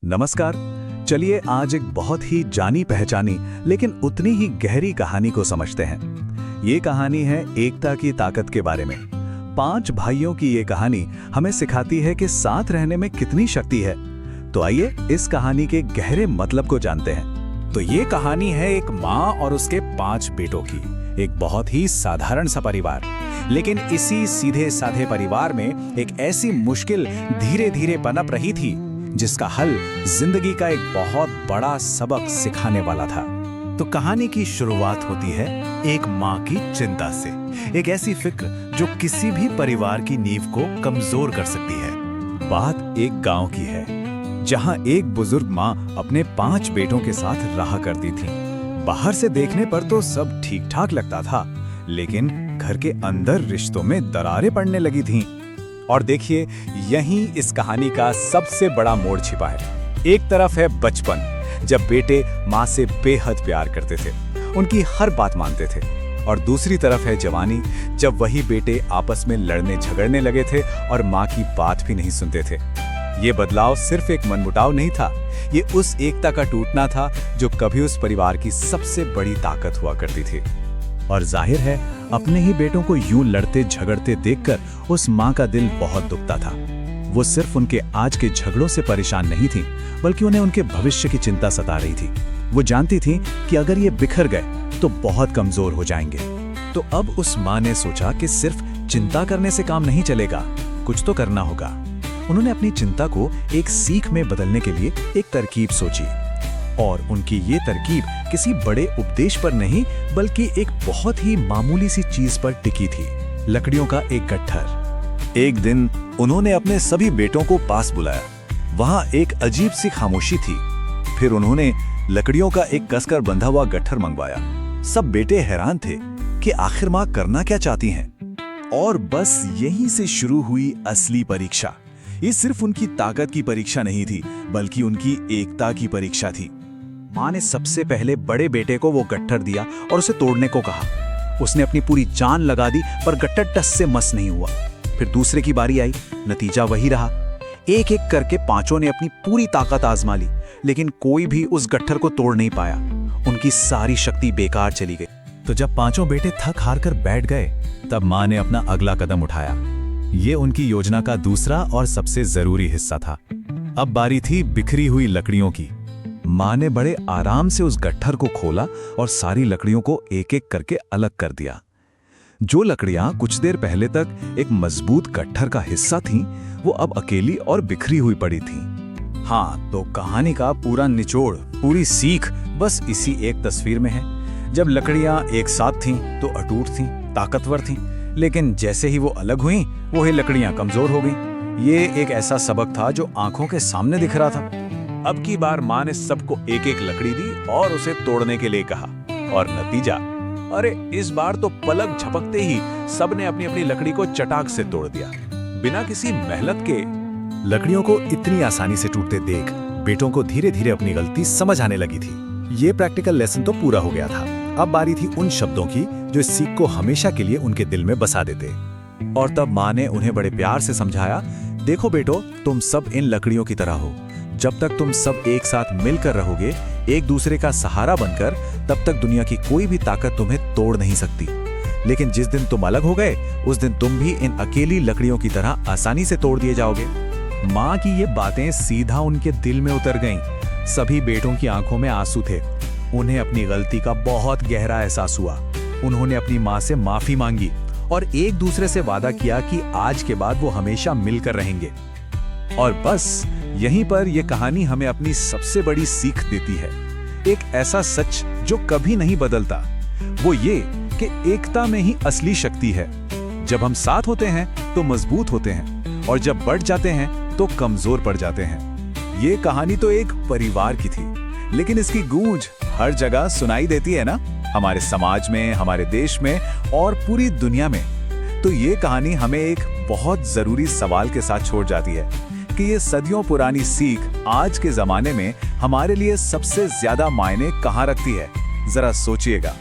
नमस्कार। चलिए आज एक बहुत ही जानी पहचानी लेकिन उतनी ही गहरी कहानी को समझते हैं। ये कहानी है एकता की ताकत के बारे में। 5 भाइयों की ये कहानी हमें सिखाती है कि साथ रहने में कितनी शक्ति है। तो आइए इस कहानी के गहरे मतलब को जानते हैं। तो ये कहानी है एक माँ और उसके 5 बेटों की। एक बहुत ही साधारण सा परिवार, लेकिन इसी सीधे साधे परिवार में एक ऐसी मुश्किल धीरे धीरे पनप रही थी जिसका हल जिंदगी का एक बहुत बड़ा सबक सिखाने वाला था। तो कहानी की शुरुआत होती है एक माँ की चिंता से। एक ऐसी फिक्र जो किसी भी परिवार की नींव को कमजोर कर सकती है। बात एक गांव की है जहां एक बुजुर्ग माँ अपने 5 बेटों के साथ रहा करती थी। बाहर से देखने पर तो सब ठीक ठाक लगता था, लेकिन घर के अंदर रिश्तों में दरारें पड़ने लगी थीं। और देखिए, यहीं इस कहानी का सबसे बड़ा मोड़ छिपा है। एक तरफ है बचपन, जब बेटे माँ से बेहद प्यार करते थे, उनकी हर बात मानते थे। और दूसरी तरफ है जवानी, जब वही बेटे आपस में लड़ने झगड़ने लगे थे और माँ की बात भी नहीं सुनते थे। ये बदलाव सिर्फ एक मनमुटाव नहीं था, ये उस एकता का टूटना था जो कभी उस परिवार की सबसे बड़ी ताकत हुआ करती थी। और जाहिर है, अपने ही बेटों को यूं लड़ते झगड़ते देखकर उस माँ का दिल बहुत दुखता था। वो सिर्फ उनके आज के झगड़ों से परेशान नहीं थी, बल्कि उन्हें उनके भविष्य की चिंता सता रही थी। वो जानती थी कि अगर ये बिखर गए तो बहुत कमजोर हो जाएंगे। तो अब उस माँ ने सोचा कि सिर्फ चिंता करने से काम नहीं चलेगा, कुछ तो करना होगा। उन्होंने अपनी चिंता को एक सीख में बदलने के लिए एक तरकीब सोची। और उनकी ये तरकीब किसी बड़े उपदेश पर नहीं, बल्कि एक बहुत ही मामूली सी चीज पर टिकी थी, लकड़ियों का एक गट्ठर। एक दिन उन्होंने अपने सभी बेटों को पास बुलाया। वहां एक अजीब सी खामोशी थी। फिर उन्होंने लकड़ियों का एक कसकर बंधा हुआ गट्ठर मंगवाया। सब बेटे हैरान थे कि आखिर माँ करना क्या चाहती हैं। और बस यहीं से शुरू हुई असली परीक्षा। ये सिर्फ उनकी ताकत की परीक्षा नहीं थी, बल्कि उनकी एकता की परीक्षा थी। माँ ने सबसे पहले बड़े बेटे को वो गट्ठर दिया और उसे तोड़ने को कहा। उसने अपनी पूरी जान लगा दी, पर गट्ठर टस से मस नहीं हुआ। फिर दूसरे की बारी आई, नतीजा वही रहा। एक एक करके 5 ने अपनी पूरी ताकत आजमा ली, लेकिन कोई भी उस गट्ठर को तोड़ नहीं पाया। उनकी सारी शक्ति बेकार चली गई। तो जब 5 बेटे थक हार कर बैठ गए, तब माँ ने अपना अगला कदम उठाया। ये उनकी योजना का दूसरा और सबसे जरूरी हिस्सा था। अब बारी थी बिखरी हुई लकड़ियों की। माँ ने बड़े आराम से उस गट्ठर को खोला और सारी लकड़ियों को एक एक करके अलग कर दिया। जो लकड़ियां कुछ देर पहले तक एक मजबूत गट्ठर का हिस्सा थीं, वो अब अकेली और बिखरी हुई पड़ी थीं। हाँ, तो कहानी का पूरा निचोड़, पूरी सीख बस इसी एक तस्वीर में है। जब लकड़ियां एक साथ थीं तो अटूट थीं, ताकतवर थीं, लेकिन जैसे ही वो अलग हुईं, वही लकड़ियां कमजोर हो गईं। ये एक ऐसा सबक था जो आंखों के सामने दिख रहा था। अब की बार माँ ने सबको एक एक लकड़ी दी और उसे तोड़ने के लिए कहा। और नतीजा, अरे इस बार तो पलक झपकते ही सबने अपनी अपनी लकड़ी को चटाक से तोड़ दिया, बिना किसी मेहनत के। लकड़ियों को इतनी आसानी से टूटते देख बेटों को धीरे धीरे अपनी गलती समझ आने लगी थी। ये प्रैक्टिकल लेसन तो पूरा हो गया था। अब बारी थी उन शब्दों की जो इस सीख को हमेशा के लिए उनके दिल में बसा देते। और तब माँ ने उन्हें बड़े प्यार से समझाया, देखो बेटो, तुम सब इन लकड़ियों की तरह हो। जब तक तुम सब एक साथ मिलकर रहोगे, एक दूसरे का सहारा बनकर, तब तक दुनिया की कोई भी ताकत तुम्हें तोड़ नहीं सकती। लेकिन जिस दिन तुम अलग हो गए, उस दिन तुम भी इन अकेली लकड़ियों की तरह आसानी से तोड़ दिए जाओगे। माँ की ये बातें सीधा उनके दिल में उतर गईं। सभी बेटों की आंखों में आंसू थे। उन्हें अपनी गलती का बहुत गहरा एहसास हुआ। उन्होंने अपनी माँ से माफी मांगी और एक दूसरे से वादा किया कि आज के बाद वो हमेशा मिलकर रहेंगे। और बस यहीं पर यह कहानी हमें अपनी सबसे बड़ी सीख देती है। एक ऐसा सच जो कभी नहीं बदलता, वो ये कि एकता में ही असली शक्ति है। जब हम साथ होते हैं तो मजबूत होते हैं, और जब बढ़ जाते हैं तो कमजोर पड़ जाते हैं। ये कहानी तो एक परिवार की थी, लेकिन इसकी गूंज हर जगह सुनाई देती है ना, हमारे समाज में, हमारे देश में और पूरी दुनिया में। तो ये कहानी हमें एक बहुत जरूरी सवाल के साथ छोड़ जाती है कि ये सदियों पुरानी सीख आज के जमाने में हमारे लिए सबसे ज्यादा मायने कहाँ रखती है। जरा सोचिएगा।